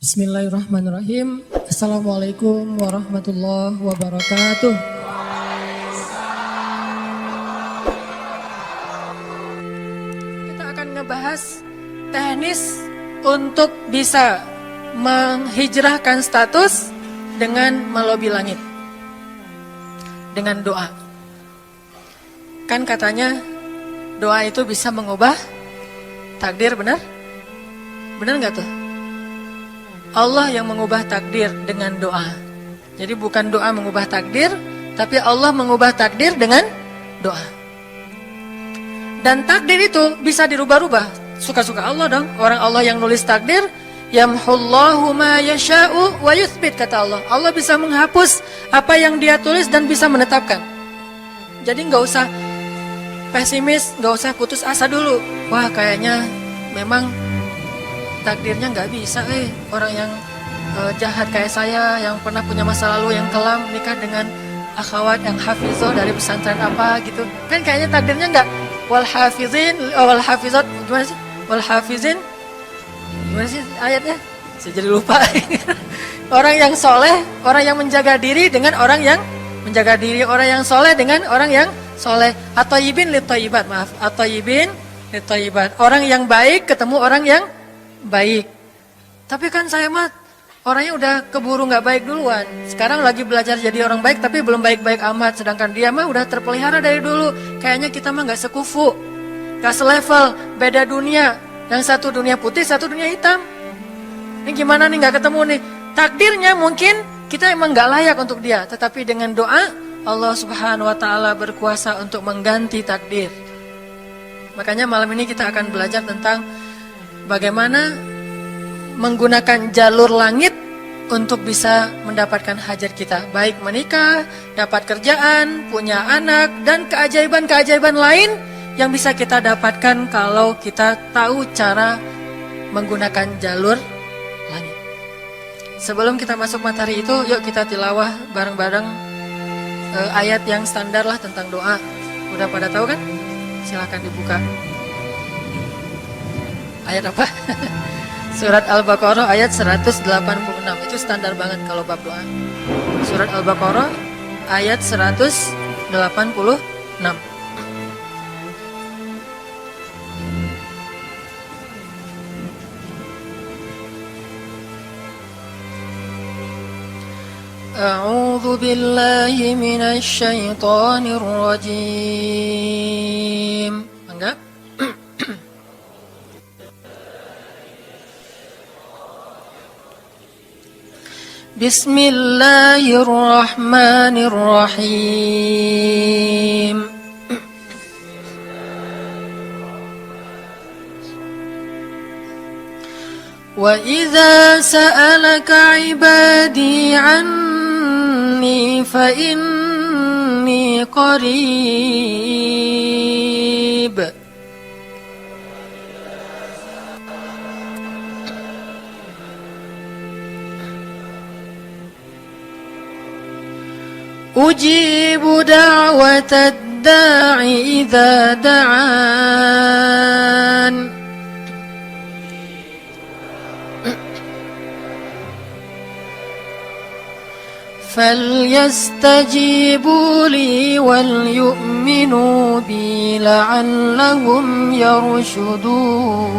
Bismillahirrahmanirrahim. Assalamualaikum warahmatullahi wabarakatuh. Kita akan ngebahas teknis untuk bisa menghijrahkan status dengan melobi langit. Dengan doa. Kan katanya doa itu bisa mengubah takdir, benar? Benar nggak tuh? Allah yang mengubah takdir dengan doa. Jadi bukan doa mengubah takdir, tapi Allah mengubah takdir dengan doa. Dan takdir itu bisa dirubah-rubah. Suka-suka Allah dong. Orang Allah yang nulis takdir, yamhullahu ma yasha'u wa yuthbit, kata Allah. Allah bisa menghapus apa yang Dia tulis dan bisa menetapkan. Jadi nggak usah pesimis, nggak usah putus asa dulu. Wah, kayaknya memang takdirnya nggak bisa, orang yang jahat kayak saya, yang pernah punya masa lalu yang kelam, nikah dengan akhwat yang hafizoh dari pesantren apa gitu, kan kayaknya takdirnya nggak. Wal hafizin, wal hafizat, gimana sih? Wal hafizin, gimana sih ayatnya? Saya jadi lupa. Orang yang soleh, orang yang menjaga diri dengan orang yang menjaga diri, orang yang soleh dengan orang yang soleh. At-thayyibin lit-thayyibat, maaf, at-thayyibin lit-thayyibat. Orang yang baik ketemu orang yang baik. Tapi kan saya mah orangnya udah keburu nggak baik duluan. Sekarang lagi belajar jadi orang baik tapi belum baik-baik amat. Sedangkan dia mah udah terpelihara dari dulu. Kayaknya kita mah nggak sekufu, nggak selevel, beda dunia. Yang satu dunia putih, satu dunia hitam. Ini gimana nih, nggak ketemu nih. Takdirnya mungkin kita emang nggak layak untuk dia. Tetapi dengan doa Allah Subhanahu Wa Taala berkuasa untuk mengganti takdir. Makanya malam ini kita akan belajar tentang bagaimana menggunakan jalur langit untuk bisa mendapatkan hajat kita. Baik menikah, dapat kerjaan, punya anak, dan keajaiban-keajaiban lain yang bisa kita dapatkan kalau kita tahu cara menggunakan jalur langit. Sebelum kita masuk materi itu, yuk kita tilawah bareng-bareng ayat yang standar lah tentang doa. Udah pada tahu kan? Silahkan dibuka. Ayat apa? Surat Al-Baqarah ayat 186. Itu standar banget kalau bab doa. Surat Al-Baqarah ayat 186. A'udzu billahi minasy syaithanir rajim. Enggak? Bismillahirrahmanirrahim. Wa idza sa'alaka 'ibadi 'anni fa inni qarib. Ujibu da'watad da'i idza da'an. Falyastajibu li wal yu'minu bi la'allahum yarshudun.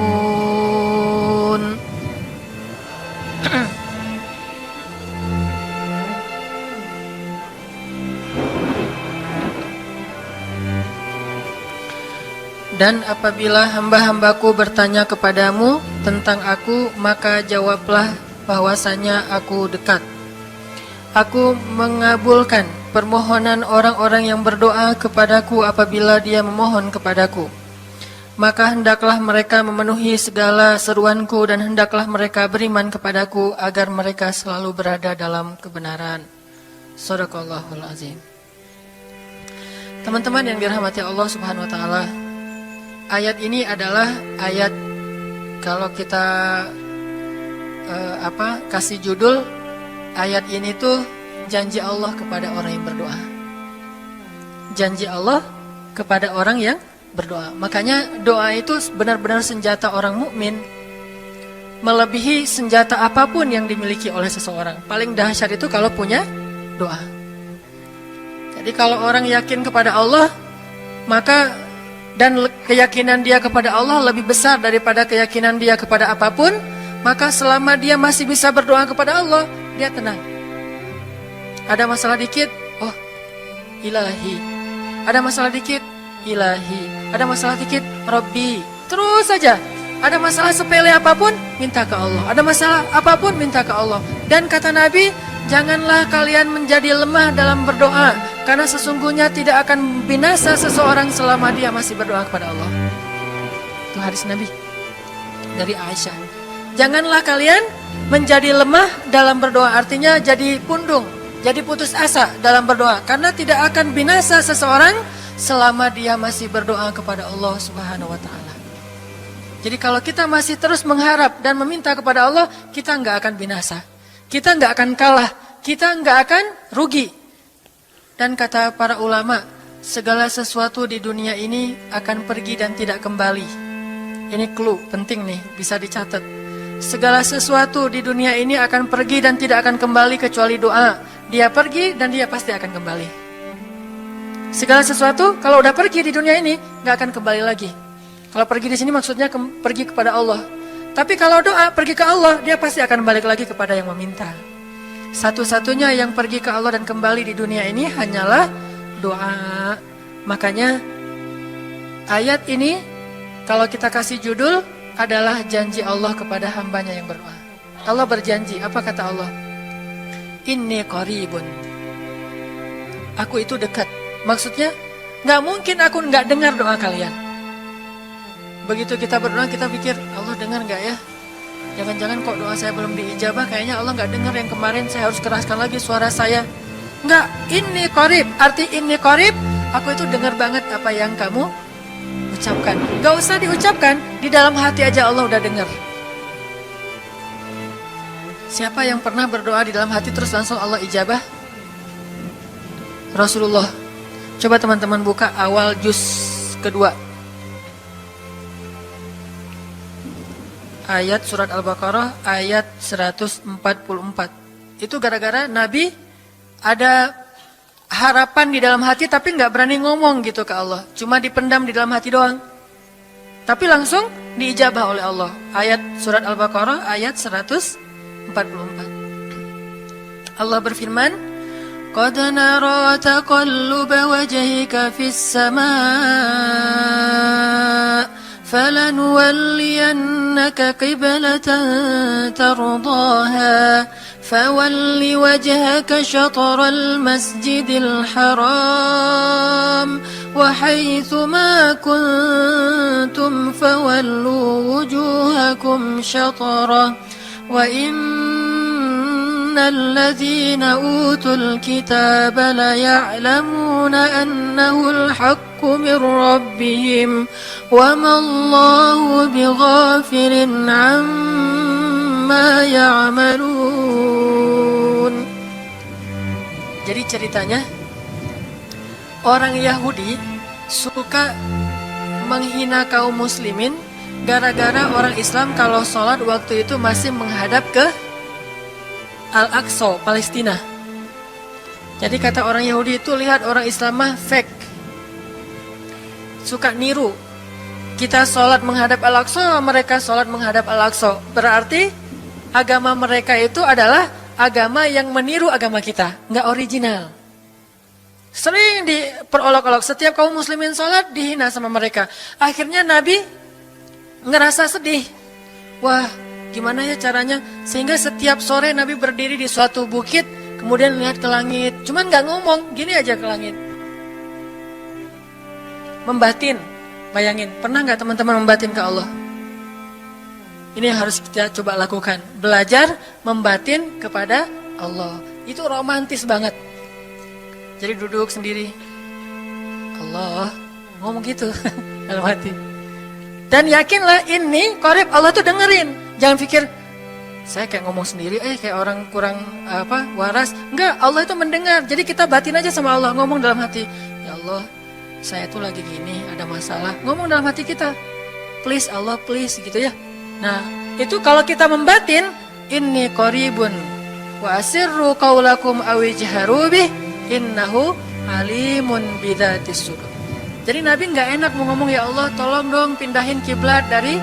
Dan apabila hamba-hambaku bertanya kepadamu tentang aku, maka jawablah bahwasanya aku dekat. Aku mengabulkan permohonan orang-orang yang berdoa kepadaku apabila dia memohon kepadaku. Maka hendaklah mereka memenuhi segala seruanku dan hendaklah mereka beriman kepadaku agar mereka selalu berada dalam kebenaran. Shadaqallahul azim. Teman-teman yang dirahmati Allah Subhanahu wa taala, ayat ini adalah ayat, kalau kita kasih judul ayat ini tuh janji Allah kepada orang yang berdoa. Janji Allah kepada orang yang berdoa. Makanya doa itu benar-benar senjata orang mukmin. melebihi senjata apapun yang dimiliki oleh seseorang. Paling dahsyat itu kalau punya doa. Jadi kalau orang yakin kepada Allah, maka dan keyakinan dia kepada Allah lebih besar daripada keyakinan dia kepada apapun, maka selama dia masih bisa berdoa kepada Allah, dia tenang. Ada masalah dikit, oh Ilahi. Ada masalah dikit, Ilahi. Ada masalah dikit, Rabbi. Terus saja. Ada masalah sepele apapun, minta ke Allah. Ada masalah apapun, minta ke Allah. Dan kata Nabi, janganlah kalian menjadi lemah dalam berdoa, karena sesungguhnya tidak akan binasa seseorang selama dia masih berdoa kepada Allah. Itu hadis Nabi dari Aisyah. Janganlah kalian menjadi lemah dalam berdoa, artinya jadi pundung, jadi putus asa dalam berdoa, karena tidak akan binasa seseorang selama dia masih berdoa kepada Allah Subhanahu wa Ta'ala. Jadi kalau kita masih terus mengharap dan meminta kepada Allah, kita nggak akan binasa, kita nggak akan kalah, kita nggak akan rugi. Dan kata para ulama, segala sesuatu di dunia ini akan pergi dan tidak kembali. Ini clue penting nih, bisa dicatat. Segala sesuatu di dunia ini akan pergi dan tidak akan kembali kecuali doa. Dia pergi dan dia pasti akan kembali. Segala sesuatu kalau udah pergi di dunia ini nggak akan kembali lagi. Kalau pergi di sini maksudnya pergi kepada Allah. Tapi kalau doa pergi ke Allah, dia pasti akan balik lagi kepada yang meminta. Satu-satunya yang pergi ke Allah dan kembali di dunia ini hanyalah doa. Makanya ayat ini kalau kita kasih judul adalah janji Allah kepada hambanya yang berdoa. Allah berjanji, apa kata Allah? Inni qaribun. Aku itu dekat. Maksudnya gak mungkin aku gak dengar doa kalian. Begitu kita berdoa, kita pikir, Allah dengar gak ya? Jangan-jangan kok doa saya belum diijabah, kayaknya Allah gak dengar yang kemarin, saya harus keraskan lagi suara saya. Enggak, ini qarib. Arti ini qarib, aku itu dengar banget apa yang kamu ucapkan. Gak usah diucapkan, di dalam hati aja Allah udah dengar. Siapa yang pernah berdoa di dalam hati terus langsung Allah ijabah? Rasulullah. Coba teman-teman buka awal juz kedua. Ayat surat Al-Baqarah ayat 144. Itu gara-gara Nabi ada harapan di dalam hati tapi gak berani ngomong gitu ke Allah. Cuma dipendam di dalam hati doang. Tapi langsung diijabah oleh Allah. Ayat surat Al-Baqarah ayat 144. Allah berfirman, Qad nara taqalluba wajhika fis samaa فلنولينك قبلة ترضاها فول وجهك شطر المسجد الحرام وحيث ما كنتم فولوا وجوهكم شطره وإن الذين أوتوا الكتاب ليعلمون أنه الحق من ربهم وما الله بغافل عما يعملون. Jadi ceritanya orang Yahudi suka menghina kaum muslimin gara-gara orang Islam kalau sholat waktu itu masih menghadap ke Al-Aqsa, Palestina. Jadi kata orang Yahudi itu, lihat orang Islam mah fake, suka niru. Kita sholat menghadap Al-Aqsa, mereka sholat menghadap Al-Aqsa. Berarti agama mereka itu adalah agama yang meniru agama kita, nggak original. Sering diperolok-olok, setiap kaum muslimin sholat dihina sama mereka. Akhirnya Nabi ngerasa sedih. Wah, gimana ya caranya? Sehingga setiap sore Nabi berdiri di suatu bukit, kemudian lihat ke langit. Cuman gak ngomong, gini aja ke langit. Membatin, bayangin. Pernah gak teman-teman membatin ke Allah? Ini yang harus kita coba lakukan. Belajar membatin kepada Allah. Itu romantis banget. Jadi duduk sendiri. Allah, ngomong gitu dalam hati. Dan yakinlah ini qarib, Allah tuh dengerin. Jangan pikir saya kayak ngomong sendiri, kayak orang kurang waras. Enggak, Allah itu mendengar. Jadi kita batin aja sama Allah, ngomong dalam hati, ya Allah, saya tuh lagi gini, ada masalah. Ngomong dalam hati kita, please Allah, please gitu ya. Nah, Itu kalau kita membatin, inni qaribun wa asirru qaulakum aw ijharu bih innahu alimun bidzatis sudur. Jadi Nabi nggak enak mau ngomong, ya Allah tolong dong pindahin kiblat dari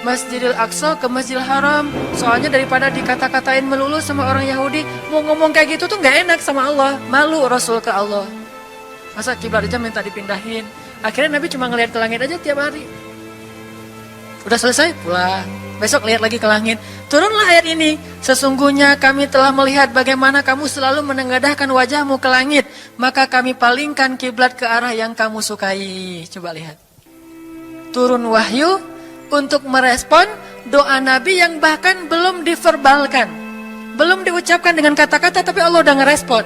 Masjidil Aqsa ke Masjidil Haram. Soalnya daripada dikata-katain melulu sama orang Yahudi, mau ngomong kayak gitu tuh nggak enak sama Allah. Malu Rasul ke Allah. Masa kiblat aja minta dipindahin. Akhirnya Nabi cuma ngelihat ke langit aja tiap hari. Udah selesai pulang. Besok lihat lagi ke langit. Turunlah ayat ini. Sesungguhnya kami telah melihat bagaimana kamu selalu menengadahkan wajahmu ke langit. Maka kami palingkan kiblat ke arah yang kamu sukai. Coba lihat. Turun wahyu untuk merespon doa Nabi yang bahkan belum diverbalkan. Belum diucapkan dengan kata-kata, tapi Allah udah ngerespon.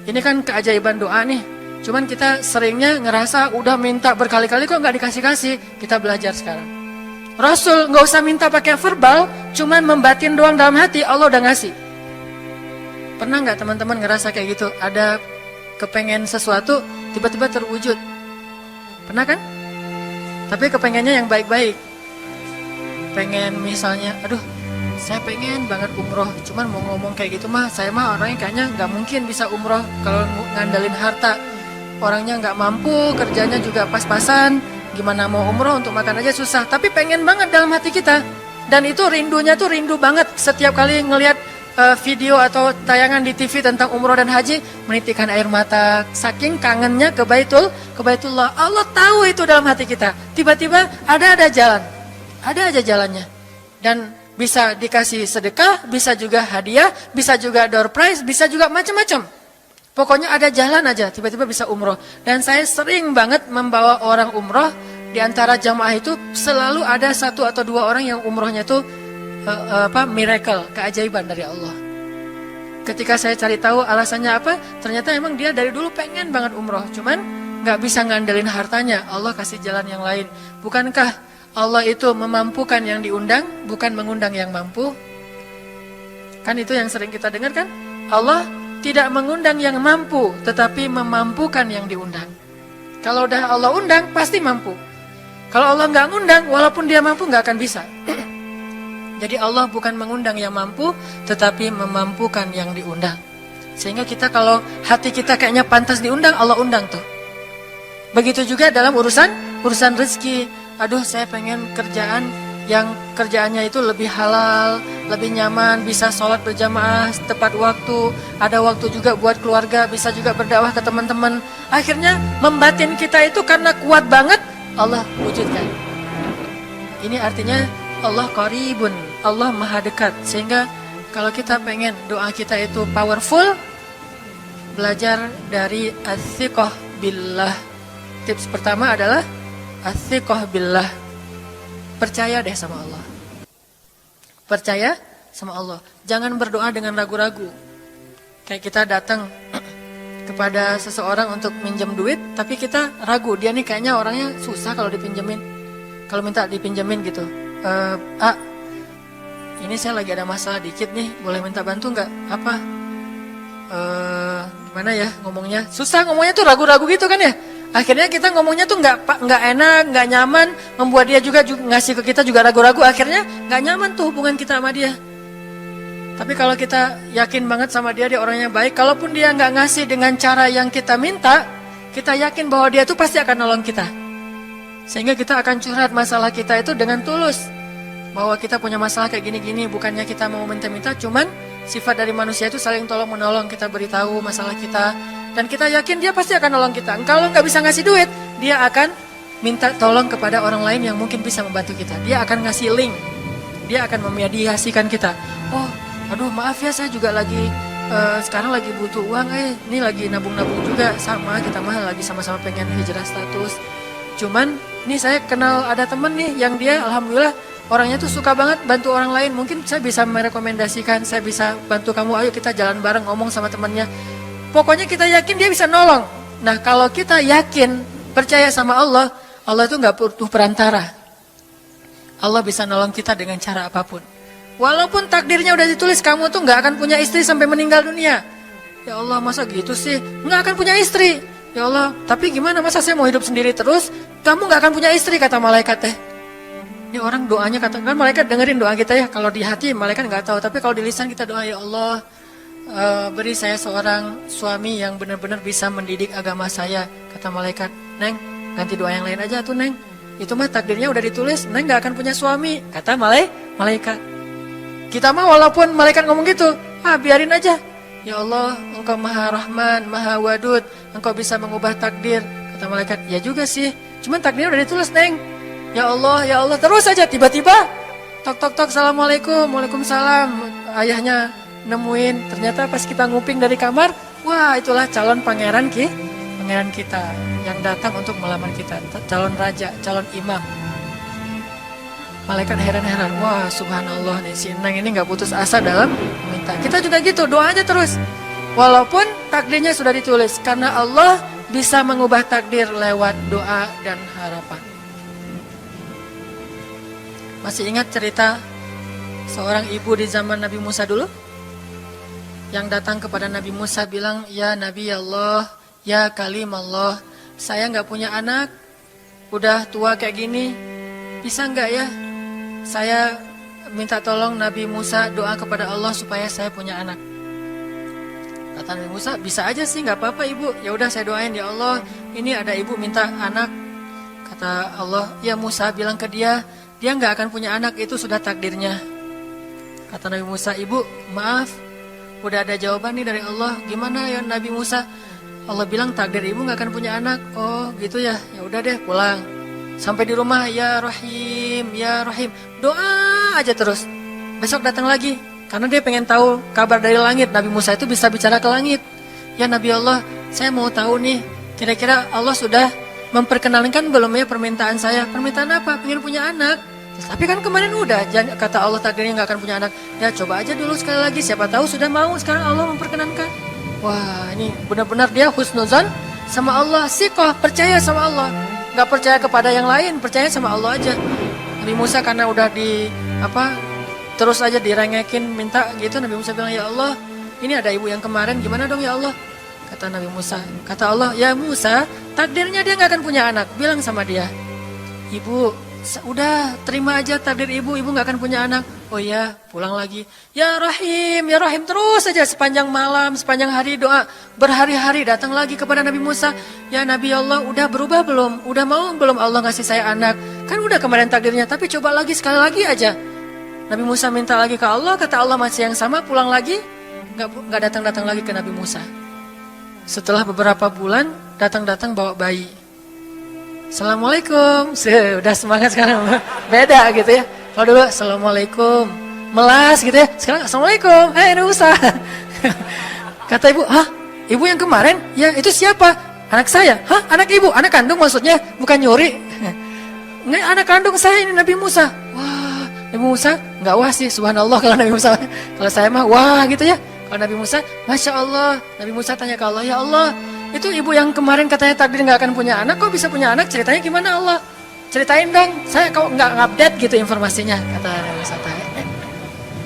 Ini kan keajaiban doa nih. Cuman kita seringnya ngerasa udah minta berkali-kali kok nggak dikasih-kasih. Kita belajar sekarang. Rasul nggak usah minta pakai verbal, cuman membatin doang dalam hati, Allah udah ngasih. Pernah nggak teman-teman ngerasa kayak gitu? Ada kepengen sesuatu, tiba-tiba terwujud. Pernah kan? Tapi kepengennya yang baik-baik. Pengen misalnya, aduh, saya pengen banget umroh. Cuman mau ngomong kayak gitu mah, saya mah orangnya kayaknya nggak mungkin bisa umroh kalau ngandalin harta. Orangnya nggak mampu, kerjanya juga pas-pasan. Gimana mau umroh, untuk makan aja susah. Tapi pengen banget dalam hati kita. Dan itu rindunya tuh rindu banget. Setiap kali ngelihat video atau tayangan di TV tentang umroh dan haji, menitikkan air mata. Saking kangennya ke Baitullah. Allah tahu itu dalam hati kita. Tiba-tiba ada jalan. Ada aja jalannya. Dan bisa dikasih sedekah, bisa juga hadiah, bisa juga door prize, bisa juga macam-macam. Pokoknya ada jalan aja, tiba-tiba bisa umroh. Dan saya sering banget membawa orang umroh. Di antara jamaah itu selalu ada 1 atau 2 orang yang umrohnya itu miracle, keajaiban dari Allah. Ketika saya cari tahu alasannya apa, ternyata emang dia dari dulu pengen banget umroh. Cuman gak bisa ngandelin hartanya, Allah kasih jalan yang lain. Bukankah Allah itu memampukan yang diundang, bukan mengundang yang mampu? Kan itu yang sering kita dengar kan? Allah tidak mengundang yang mampu, tetapi memampukan yang diundang. Kalau udah Allah undang, pasti mampu. Kalau Allah nggak ngundang, walaupun dia mampu nggak akan bisa. Jadi Allah bukan mengundang yang mampu, tetapi memampukan yang diundang. Sehingga kita kalau hati kita kayaknya pantas diundang, Allah undang tuh. Begitu juga dalam urusan rezeki. Aduh, saya pengen kerjaan yang kerjaannya itu lebih halal, lebih nyaman, bisa sholat berjamaah tepat waktu, ada waktu juga buat keluarga, bisa juga berdakwah ke teman-teman. Akhirnya membatin kita itu karena kuat banget, Allah wujudkan. Ini artinya Allah qaribun, Allah maha dekat. Sehingga kalau kita pengen doa kita itu powerful, belajar dari as-siqah billah. Tips pertama adalah as-siqah billah. Percaya deh sama Allah. Percaya sama Allah. Jangan berdoa dengan ragu-ragu. Kayak kita datang kepada seseorang untuk minjem duit, tapi kita ragu. Dia nih kayaknya orangnya susah kalau dipinjemin. Kalau minta dipinjemin gitu. Ini saya lagi ada masalah dikit nih. Boleh minta bantu nggak? Apa? Gimana ya ngomongnya? Susah ngomongnya tuh ragu-ragu gitu kan ya. Akhirnya kita ngomongnya tuh nggak enak, nggak nyaman, membuat dia juga ngasih ke kita juga ragu-ragu. Akhirnya nggak nyaman tuh hubungan kita sama dia. Tapi kalau kita yakin banget sama dia orangnya baik, kalaupun dia nggak ngasih dengan cara yang kita minta, kita yakin bahwa dia tuh pasti akan nolong kita. Sehingga kita akan curhat masalah kita itu dengan tulus, bahwa kita punya masalah kayak gini-gini, bukannya kita mau minta-minta, cuman sifat dari manusia itu saling tolong menolong. Kita beritahu masalah kita. Dan kita yakin dia pasti akan nolong kita. Kalau nggak bisa ngasih duit, dia akan minta tolong kepada orang lain yang mungkin bisa membantu kita. Dia akan ngasih link. Dia akan memediasikan kita. Oh, aduh maaf ya saya juga lagi sekarang lagi butuh uang. Ini lagi nabung-nabung juga. Sama, kita mah lagi sama-sama pengen hijrah status. Cuman, nih saya kenal ada temen nih yang dia alhamdulillah orangnya tuh suka banget bantu orang lain. Mungkin saya bisa merekomendasikan, saya bisa bantu kamu. Ayo kita jalan bareng ngomong sama temennya. Pokoknya kita yakin dia bisa nolong. Nah kalau kita yakin, percaya sama Allah, Allah itu gak butuh perantara. Allah bisa nolong kita dengan cara apapun. Walaupun takdirnya udah ditulis, kamu tuh gak akan punya istri sampai meninggal dunia. Ya Allah masa gitu sih, gak akan punya istri. Ya Allah, tapi gimana masa saya mau hidup sendiri terus, kamu gak akan punya istri kata malaikat teh. Ini orang doanya katakan malaikat dengerin doa kita ya. Kalau di hati malaikat nggak tahu, tapi kalau di lisan kita doa, ya Allah, beri saya seorang suami yang benar-benar bisa mendidik agama saya. Kata malaikat, Neng, ganti doa yang lain aja tuh Neng. Itu mah takdirnya udah ditulis, Neng nggak akan punya suami. Kata malaikat. Kita mah walaupun malaikat ngomong gitu, biarin aja. Ya Allah, Engkau Maha Rahman, Maha Wadud, Engkau bisa mengubah takdir. Kata malaikat, ya juga sih, cuman takdirnya udah ditulis Neng. Ya Allah, terus aja tiba-tiba tok, Assalamualaikum, Waalaikumsalam. Ayahnya nemuin, ternyata pas kita nguping dari kamar, wah itulah calon pangeran kita yang datang untuk melamar kita, calon raja, calon imam. Malaikat heran-heran, wah subhanallah nih si Neng ini gak putus asa dalam meminta. Kita juga gitu, doa aja terus. Walaupun takdirnya sudah ditulis, karena Allah bisa mengubah takdir lewat doa dan harapan. Masih ingat cerita seorang ibu di zaman Nabi Musa dulu? Yang datang kepada Nabi Musa bilang, ya Nabi Allah, ya Kalim Allah, saya gak punya anak, udah tua kayak gini, bisa gak ya? Saya minta tolong Nabi Musa doa kepada Allah supaya saya punya anak. Kata Nabi Musa, bisa aja sih, gak apa-apa ibu. Ya udah saya doain, ya Allah, ini ada ibu minta anak. Kata Allah, ya Musa bilang ke dia gak akan punya anak, itu sudah takdirnya. Kata Nabi Musa, ibu maaf, udah ada jawaban nih dari Allah. Gimana ya Nabi Musa? Allah bilang takdir ibu gak akan punya anak. Oh gitu ya, ya udah deh pulang. Sampai di rumah, ya Rahim, ya Rahim, doa aja terus. Besok datang lagi, karena dia pengen tahu kabar dari langit. Nabi Musa itu bisa bicara ke langit. Ya Nabi Allah, saya mau tahu nih, kira-kira Allah sudah memperkenalkan belum ya permintaan saya? Permintaan apa? Pengen punya anak. Tapi kan kemarin udah, kata Allah takdirnya gak akan punya anak. Ya coba aja dulu sekali lagi, siapa tahu sudah mau, sekarang Allah memperkenankan. Wah ini benar-benar dia husnuzan sama Allah, siqah, percaya sama Allah. Gak percaya kepada yang lain, percaya sama Allah aja. Nabi Musa karena udah terus aja direngekin minta gitu, Nabi Musa bilang, ya Allah, ini ada ibu yang kemarin, gimana dong ya Allah? Kata Nabi Musa, kata Allah, ya Musa, takdirnya dia gak akan punya anak. Bilang sama dia, ibu, udah terima aja takdir ibu gak akan punya anak. Oh iya, pulang lagi. Ya Rahim, terus aja sepanjang malam, sepanjang hari doa. Berhari-hari datang lagi kepada Nabi Musa. Ya Nabi Allah, udah berubah belum? Udah mau belum Allah ngasih saya anak? Kan udah kemarin takdirnya, tapi coba lagi, sekali lagi aja. Nabi Musa minta lagi ke Allah, kata Allah masih yang sama, pulang lagi. Gak datang-datang lagi ke Nabi Musa. Setelah beberapa bulan, datang-datang bawa bayi. Assalamualaikum, udah semangat sekarang, beda gitu ya. Kalau dulu Assalamualaikum, melas gitu ya. Sekarang Assalamualaikum, Musa. Kata ibu, ibu yang kemarin? Ya itu siapa? Anak saya. Anak ibu? Anak kandung maksudnya? Bukan nyuri. Nggak, anak kandung saya ini Nabi Musa. Wah, Nabi Musa nggak wah sih, subhanallah kalau Nabi Musa. Kalau saya mah wah gitu ya. Kalau Nabi Musa, Masya Allah. Nabi Musa tanya ke Allah, ya Allah, itu ibu yang kemarin katanya takdir nggak akan punya anak, kok bisa punya anak? Ceritanya gimana Allah? Ceritain dong, saya kok nggak update gitu informasinya, kata Nabi Musa.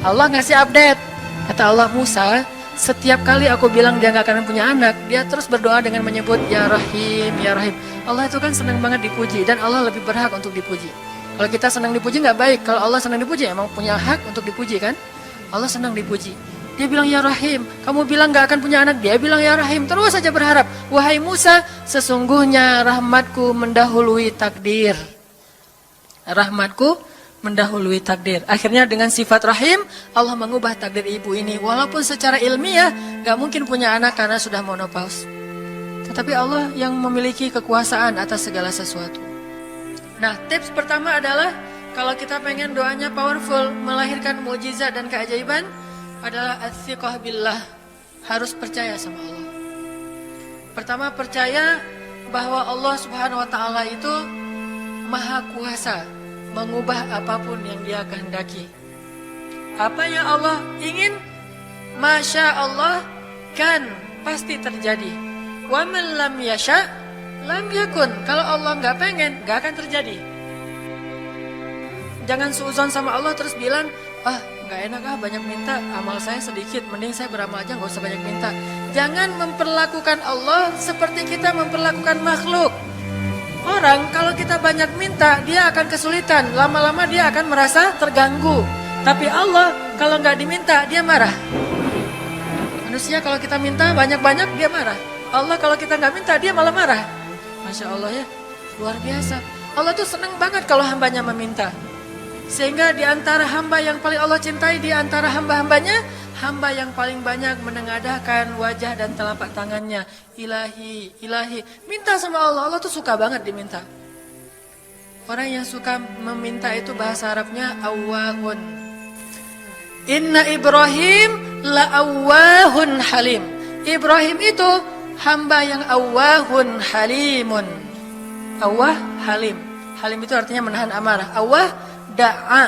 Allah ngasih update, kata Allah, Musa, setiap kali aku bilang dia nggak akan punya anak, dia terus berdoa dengan menyebut Ya Rahim, Ya Rahim. Allah itu kan senang banget dipuji, dan Allah lebih berhak untuk dipuji. Kalau kita senang dipuji nggak baik, kalau Allah senang dipuji emang punya hak untuk dipuji kan? Allah senang dipuji. Dia bilang Ya Rahim, kamu bilang gak akan punya anak, dia bilang Ya Rahim, terus saja berharap. Wahai Musa, sesungguhnya rahmatku mendahului takdir. Rahmatku mendahului takdir. Akhirnya dengan sifat Rahim, Allah mengubah takdir ibu ini. Walaupun secara ilmiah gak mungkin punya anak karena sudah menopause. Tetapi Allah yang memiliki kekuasaan atas segala sesuatu. Nah, tips pertama adalah kalau kita pengen doanya powerful, melahirkan mukjizat dan keajaiban, adalah at-thiqah billah, harus percaya sama Allah. Pertama, percaya bahwa Allah Subhanahu wa taala itu Maha Kuasa mengubah apapun yang Dia kehendaki. Apa yang Allah ingin, Masya Allah, kan pasti terjadi. Wa man lam yasha lam yakun. Kalau Allah nggak pengen, nggak akan terjadi. Jangan suuzon sama Allah terus bilang, nggak enak banyak minta, amal saya sedikit, mending saya beramal aja nggak usah banyak minta. Jangan memperlakukan Allah seperti kita memperlakukan makhluk. orang kalau kita banyak minta, dia akan kesulitan. Lama-lama dia akan merasa terganggu. Tapi Allah kalau nggak diminta, dia marah. Manusia kalau kita minta banyak-banyak, dia marah. Allah kalau kita nggak minta, dia malah marah. Masya Allah ya, luar biasa. Allah tuh senang banget kalau hambanya meminta. Sehingga di antara hamba yang paling Allah cintai, di antara hamba-hambanya, hamba yang paling banyak menengadahkan wajah dan telapak tangannya. Ilahi, ilahi. Minta sama Allah, Allah tuh suka banget diminta. Orang yang suka meminta itu bahasa Arabnya awwahun. Inna Ibrahim la'awwahun halim. Ibrahim itu hamba yang awwahun halimun. Awwah, halim. Halim itu artinya menahan amarah. Awwah, da'a.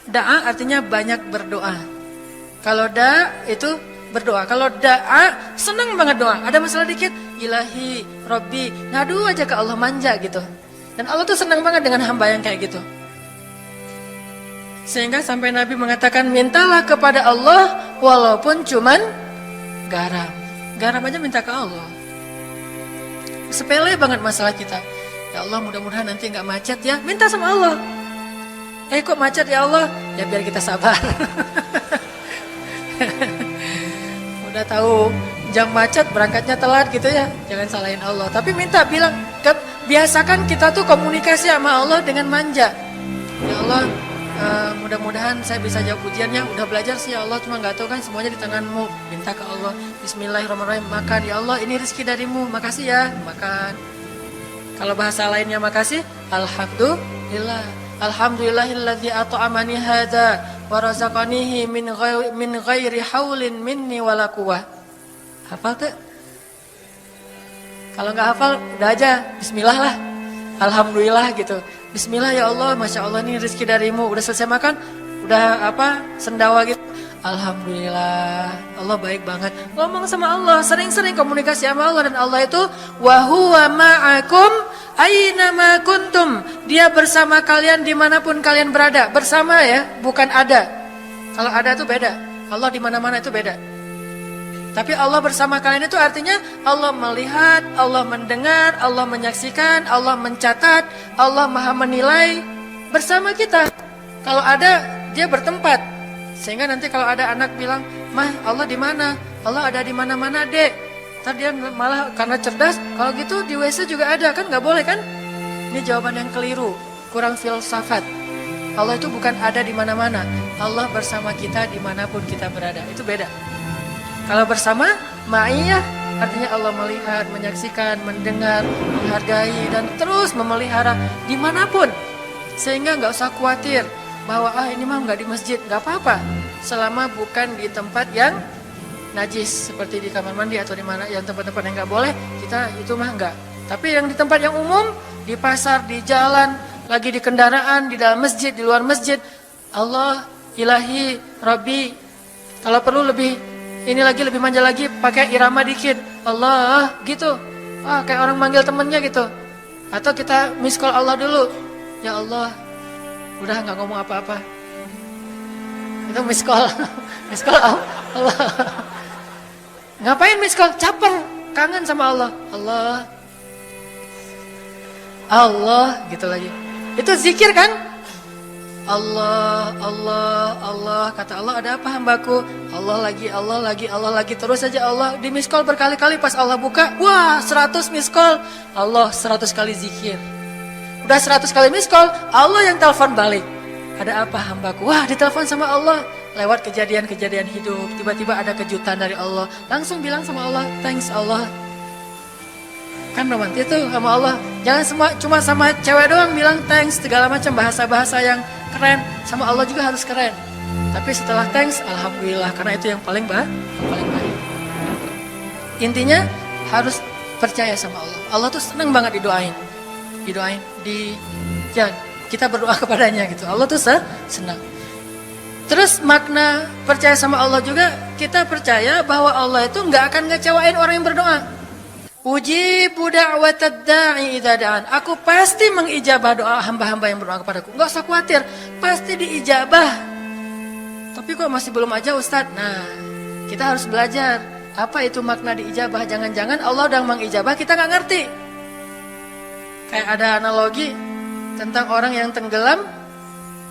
Da'a artinya banyak berdoa. Kalau itu berdoa. Kalau da'a, senang banget doa. Ada masalah dikit, ilahi, Rabbi, ngadu aja ke Allah, manja gitu. Dan Allah tuh senang banget dengan hamba yang kayak gitu. Sehingga sampai Nabi mengatakan, mintalah kepada Allah walaupun cuman garam. Garam aja minta ke Allah. Sepele banget masalah kita. Ya Allah, mudah-mudahan nanti nggak macet ya. Minta sama Allah. Kok macet ya Allah? Ya biar kita sabar. Udah tahu jam macet berangkatnya telat gitu ya. Jangan salahin Allah. Tapi minta, bilang, biasakan kita tuh komunikasi sama Allah dengan manja. Ya Allah, mudah-mudahan saya bisa jawab ujiannya. Udah belajar sih ya Allah, cuma nggak tahu kan semuanya di tanganmu. Minta ke Allah. Bismillahirrahmanirrahim. Makan ya Allah, ini rezeki darimu. Makasih ya, makan. Kalau bahasa lainnya makasih, alhamdulillah. Alhamdulillahilladzi at'amani hadza wa razaqanihi min ghairi haulin minni wala quwwah. Hafal tuh? Kalau nggak hafal, udah aja bismillah lah. Alhamdulillah gitu. Bismillah ya Allah, Masya Allah ini rezeki darimu. Udah selesai makan, udah sendawa gitu. Alhamdulillah, Allah baik banget. Ngomong sama Allah, sering-sering komunikasi sama Allah. Dan Allah itu wa huwa ma'akum aina ma kuntum. Dia bersama kalian dimanapun kalian berada. Bersama ya, bukan ada. Kalau ada itu beda. Allah di mana-mana itu beda. Tapi Allah bersama kalian itu artinya Allah melihat, Allah mendengar, Allah menyaksikan, Allah mencatat, Allah maha menilai bersama kita. Kalau ada, dia bertempat. Sehingga nanti kalau ada anak bilang, "Mah, Allah di mana?" Allah ada di mana-mana, Dek. Ntar dia malah karena cerdas, kalau gitu di WC juga ada, kan nggak boleh kan? Ini jawaban yang keliru, kurang filsafat. Allah itu bukan ada di mana-mana. Allah bersama kita dimanapun kita berada. Itu beda. Kalau bersama, ma'iyah artinya Allah melihat, menyaksikan, mendengar, menghargai, dan terus memelihara dimanapun. Sehingga nggak usah khawatir bahwa ini mah nggak di masjid, nggak apa-apa. Selama bukan di tempat yang najis, seperti di kamar mandi atau di mana yang tempat-tempat yang nggak boleh, kita itu mah nggak. Tapi yang di tempat yang umum, di pasar, di jalan, lagi di kendaraan, di dalam masjid, di luar masjid, Allah, ilahi, Rabbi. Kalau perlu lebih lebih manja lagi, pakai irama dikit, Allah gitu. Kayak orang manggil temennya gitu. Atau kita miss call Allah dulu, ya Allah. Udah nggak ngomong apa-apa. Itu miss call, miss call Allah. Ngapain miss call? Caper, kangen sama Allah. Allah gitu lagi. Itu zikir kan? Allah, Allah, Allah. Kata Allah, ada apa hambaku? Allah lagi, Allah lagi, Allah lagi. Terus saja Allah di miss call berkali-kali. Pas Allah buka, wah 100 miss call. Allah 100 kali zikir. Udah 100 kali miss call, Allah yang telepon balik. Ada apa hambaku? Wah, ditelepon sama Allah. Lewat kejadian-kejadian hidup, tiba-tiba ada kejutan dari Allah. Langsung bilang sama Allah, thanks Allah. Kan romantis tuh sama Allah. Jangan cuma sama cewek doang bilang thanks, segala macam bahasa-bahasa yang keren. Sama Allah juga harus keren. Tapi setelah thanks, alhamdulillah, karena itu yang paling baik. Intinya harus percaya sama Allah. Allah tuh senang banget didoain, kita berdoa kepadanya gitu. Allah tuh senang. Terus makna percaya sama Allah juga, kita percaya bahwa Allah itu nggak akan ngecewain orang yang berdoa. Ujibu da'watad da'i idza da'an. Aku pasti mengijabah doa hamba-hamba yang berdoa kepadaku. Enggak usah khawatir, pasti diijabah. Tapi kok masih belum aja Ustadz? Nah, kita harus belajar. Apa itu makna diijabah? Jangan-jangan Allah udah mengijabah, kita nggak ngerti. Kayak ada analogi tentang orang yang tenggelam,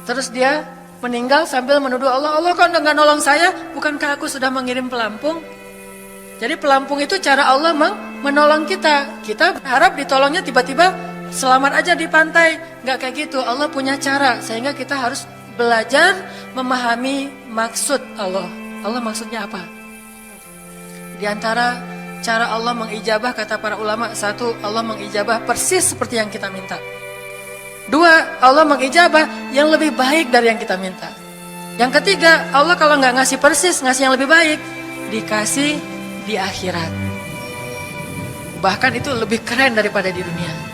terus dia meninggal sambil menuduh Allah, Allah kok nggak nolong saya, bukankah aku sudah mengirim pelampung? Jadi pelampung itu cara Allah menolong kita. Kita berharap ditolongnya tiba-tiba selamat aja di pantai. Nggak kayak gitu, Allah punya cara. Sehingga kita harus belajar memahami maksud Allah. Allah maksudnya apa? Di antara cara Allah mengijabah, kata para ulama, satu, Allah mengijabah persis seperti yang kita minta. Dua, Allah mengijabah yang lebih baik dari yang kita minta. Yang ketiga, Allah kalau nggak ngasih persis, ngasih yang lebih baik, dikasih di akhirat. Bahkan itu lebih keren daripada di dunia.